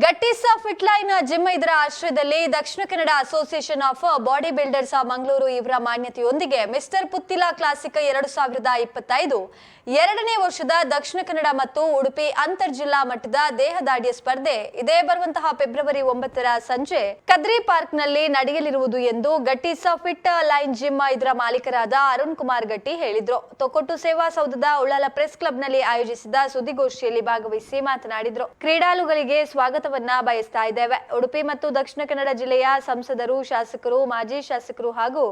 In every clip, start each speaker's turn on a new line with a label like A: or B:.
A: ಗಟ್ಟೀಸ್ ಫಿಟ್ಲೈನ್ gym ಇದರ ಆಶ್ರಯದಲ್ಲಿ Dakshina Kannada association of body builders Mangaluru ಇವರ ಮಾನ್ಯತೆಯೊಂದಿಗೆ ಮಿಸ್ಟರ್ ಪುತ್ತಿಲ ಕ್ಲಾಸಿಕ್ 2025 ಎರಡನೇ ವರ್ಷದ ದಕ್ಷಿಣ ಕನ್ನಡ ಮತ್ತು ಉಡುಪಿ ಅಂತರ್ ಜಿಲ್ಲಾ ಮಟ್ಟದ ದೇಹದಾಡಿಯ ಸ್ಪರ್ಧೆ ಇದೇ ಬರುವಂತಹ ಫೆಬ್ರವರಿ 9ರ ಸಂಜೆ ಕದ್ರಿ ಪಾರ್ಕ್ನಲ್ಲಿ ನಡೆಯಲಿರುವುದು ಎಂದು ಗಟ್ಟೀಸ್ ಫಿಟ್ ಲೈನ್ ಜಿಮ್ ಇದರ ಮಾಲೀಕರಾದ ಅರುಣ್ ಕುಮಾರ್ ಗಟ್ಟಿ ಹೇಳಿದ್ರು. ತೊಕ್ಕೊಟ್ಟು ಸೇವಾ ಸೌಧದ ಉಳ್ಳಾಲ ಪ್ರೆಸ್ ಕ್ಲಬ್ನಲ್ಲಿ ಆಯೋಜಿಸಿದ ಸುದ್ದಿಗೋಷ್ಠಿಯಲ್ಲಿ ಭಾಗವಹಿಸಿ ಮಾತನಾಡಿದ್ರು. ಕ್ರೀಡಾಳುಗಳಿಗೆ ಸ್ವಾಗತವನ್ನ ಬಯಸ್ತಾ ಇದ್ದೇವೆ. ಉಡುಪಿ ಮತ್ತು ದಕ್ಷಿಣ ಕನ್ನಡ ಜಿಲ್ಲೆಯ ಸಂಸದರು, ಶಾಸಕರು, ಮಾಜಿ ಶಾಸಕರು ಹಾಗೂ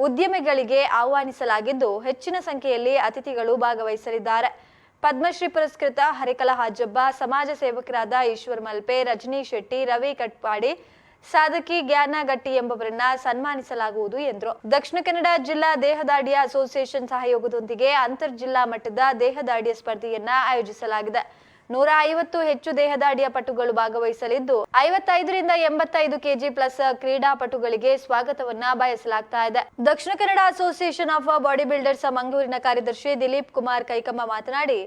A: ಉದ್ಯಮಿಗಳಿಗೆ ಆಹ್ವಾನಿಸಲಾಗಿದ್ದು ಹೆಚ್ಚಿನ ಸಂಖ್ಯೆಯಲ್ಲಿ ಅತಿಥಿಗಳು ಭಾಗವಹಿಸಲಿದ್ದಾರೆ. ಪದ್ಮಶ್ರೀ ಪುರಸ್ಕೃತ ಹರಿಕಲ ಹಾಜಬ್ಬ, ಸಮಾಜ ಸೇವಕರಾದ ಈಶ್ವರ್ ಮಲ್ಪೆ, ರಜನಿ ಶೆಟ್ಟಿ, ರವಿ ಕಟ್ಪಾಡಿ, ಸಾಧಕಿ ಜ್ಞಾನ ಗಟ್ಟಿ ಎಂಬವರನ್ನ ಸನ್ಮಾನಿಸಲಾಗುವುದು ಎಂದರು. ದಕ್ಷಿಣ ಕನ್ನಡ ಜಿಲ್ಲಾ ದೇಹದಾಡಿಯ ಅಸೋಸಿಯೇಷನ್ ಸಹಯೋಗದೊಂದಿಗೆ ಅಂತರ್ ಜಿಲ್ಲಾ ಮಟ್ಟದ ದೇಹದಾಡಿಯ ಸ್ಪರ್ಧೆಯನ್ನ ಆಯೋಜಿಸಲಾಗಿದೆ. 150 ಹೆಚ್ಚು ದೇಹದಾಡಿಯ ಪಟುಗಳು ಭಾಗವಹಿಸಲಿದ್ದು 55ರಿಂದ 85 ಕೆಜಿ ಪ್ಲಸ್ ಕ್ರೀಡಾಪಟುಗಳಿಗೆ ಸ್ವಾಗತವನ್ನ ಬಯಸಲಾಗ್ತಾ ಇದೆ. Dakshina Kannada association of body builders ಮಂಗಳೂರಿನ ಕಾರ್ಯದರ್ಶಿ ದಿಲೀಪ್ ಕುಮಾರ್ ಕೈಕಮ್ಮ ಮಾತನಾಡಿ,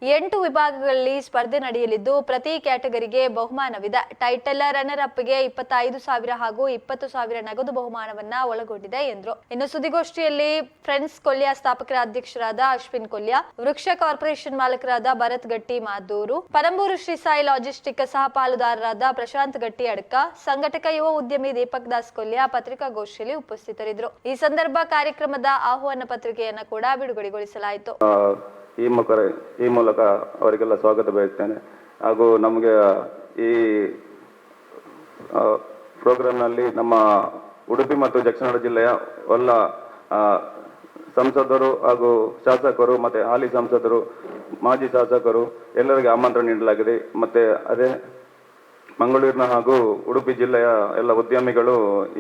A: 8 ವಿಭಾಗಗಳಲ್ಲಿ ಸ್ಪರ್ಧೆ ನಡೆಯಲಿದ್ದು ಪ್ರತಿ ಕ್ಯಾಟಗರಿಗೆ ಬಹುಮಾನವಿದೆ. ಟೈಟಲ್ ರನ್ನರ್ ಅಪ್ಗೆ 25,000 ಹಾಗೂ 20,000 ನಗದು ಬಹುಮಾನವನ್ನ ಒಳಗೊಂಡಿದೆ ಎಂದರು. ಇನ್ನು ಸುದ್ದಿಗೋಷ್ಠಿಯಲ್ಲಿ ಫ್ರೆಂಡ್ಸ್ ಕೊಲ್ಯ ಸ್ಥಾಪಕರ ಅಧ್ಯಕ್ಷರಾದ ಅಶ್ವಿನ್ ಕೊಲ್ಯ, ವೃಕ್ಷ ಕಾರ್ಪೊರೇಷನ್ ಮಾಲಕರಾದ ಭರತ್ ಗಟ್ಟಿ ಮಾದೂರು, ಪರಂಬೂರು ಶ್ರೀ ಸಾಯಿ ಲಾಜಿಸ್ಟಿಕ್ ಸಹ ಪಾಲುದಾರರಾದ ಪ್ರಶಾಂತ್ ಗಟ್ಟಿ ಅಡ್ಕ, ಸಂಘಟಕ ಯುವ ಉದ್ಯಮಿ ದೀಪಕ್ ದಾಸ್ ಕೊಲ್ಯ ಪತ್ರಿಕಾಗೋಷ್ಠಿಯಲ್ಲಿ ಉಪಸ್ಥಿತರಿದ್ದರು. ಈ ಸಂದರ್ಭ ಕಾರ್ಯಕ್ರಮದ ಆಹ್ವಾನ ಪತ್ರಿಕೆಯನ್ನ ಕೂಡ ಬಿಡುಗಡೆಗೊಳಿಸಲಾಯಿತು.
B: ಈ ಮೂಲಕ ಅವರಿಗೆಲ್ಲ ಸ್ವಾಗತ ಬಯಸ್ತೇನೆ. ಹಾಗೂ ನಮಗೆ ಈ ಪ್ರೋಗ್ರಾಂನಲ್ಲಿ ನಮ್ಮ ಉಡುಪಿ ಮತ್ತು ದಕ್ಷಿಣ ಕನ್ನಡ ಜಿಲ್ಲೆಯ ಎಲ್ಲ ಸಂಸದರು ಹಾಗೂ ಶಾಸಕರು ಮತ್ತು ಹಾಲಿ ಸಂಸದರು, ಮಾಜಿ ಶಾಸಕರು ಎಲ್ಲರಿಗೆ ಆಮಂತ್ರಣ ನೀಡಲಾಗಿದೆ. ಮತ್ತು ಅದೇ ಮಂಗಳೂರಿನ ಹಾಗೂ ಉಡುಪಿ ಜಿಲ್ಲೆಯ ಎಲ್ಲ ಉದ್ಯಮಿಗಳು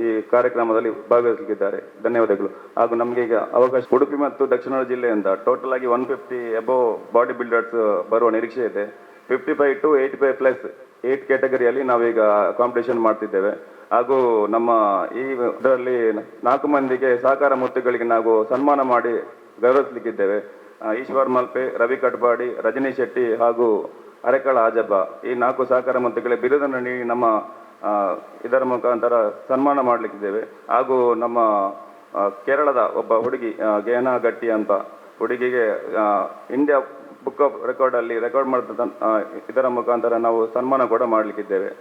B: ಈ ಕಾರ್ಯಕ್ರಮದಲ್ಲಿ ಭಾಗವಹಿಸಲಿದ್ದಾರೆ. ಧನ್ಯವಾದಗಳು. ಹಾಗೂ ನಮಗೆ ಈಗ ಅವಕಾಶ ಉಡುಪಿ ಮತ್ತು ದಕ್ಷಿಣ ಕನ್ನಡ ಜಿಲ್ಲೆಯಿಂದ ಟೋಟಲ್ ಆಗಿ 150 ಅಬೋವ್ ಬಾಡಿ ಬಿಲ್ಡರ್ಸ್ ಬರುವ ನಿರೀಕ್ಷೆ ಇದೆ. 55 to 85 ಪ್ಲಸ್ 8 ಕ್ಯಾಟಗರಿಯಲ್ಲಿ ನಾವೀಗ ಕಾಂಪಿಟೇಷನ್ ಮಾಡ್ತಿದ್ದೇವೆ. ಹಾಗೂ ನಮ್ಮ ಈ ಇದರಲ್ಲಿ 4 ಮಂದಿಗೆ ಸಹಕಾರ ಮೂರ್ತಿಗಳಿಗೆ ನಾವು ಸನ್ಮಾನ ಮಾಡಿ ಗೌರವಿಸಲಿಕ್ಕಿದ್ದೇವೆ. ಈಶ್ವರ್ ಮಲ್ಪೆ, ರವಿ ಕಟ್ಪಾಡಿ, ರಜನಿ ಶೆಟ್ಟಿ ಹಾಗೂ ಹರಿಕಳ ಹಾಜಬ್ಬ ಈ 4 ಸಹಕಾರ ಮಂತ್ರಿಗಳ ಬಿರುದನ್ನು ನೀಡಿ ನಮ್ಮ ಇದರ ಮುಖಾಂತರ ಸನ್ಮಾನ ಮಾಡಲಿಕ್ಕಿದ್ದೇವೆ. ಹಾಗೂ ನಮ್ಮ ಕೇರಳದ ಒಬ್ಬ ಹುಡುಗಿ ಜ್ಞಾನ ಗಟ್ಟಿ ಅಂತ ಹುಡುಗಿಗೆ ಇಂಡಿಯಾ ಬುಕ್ ಆಫ್ ರೆಕಾರ್ಡ್ ಅಲ್ಲಿ ರೆಕಾರ್ಡ್ ಮಾಡಿದ ಇದರ ಮುಖಾಂತರ ನಾವು ಸನ್ಮಾನ ಕೂಡ ಮಾಡಲಿಕ್ಕಿದ್ದೇವೆ.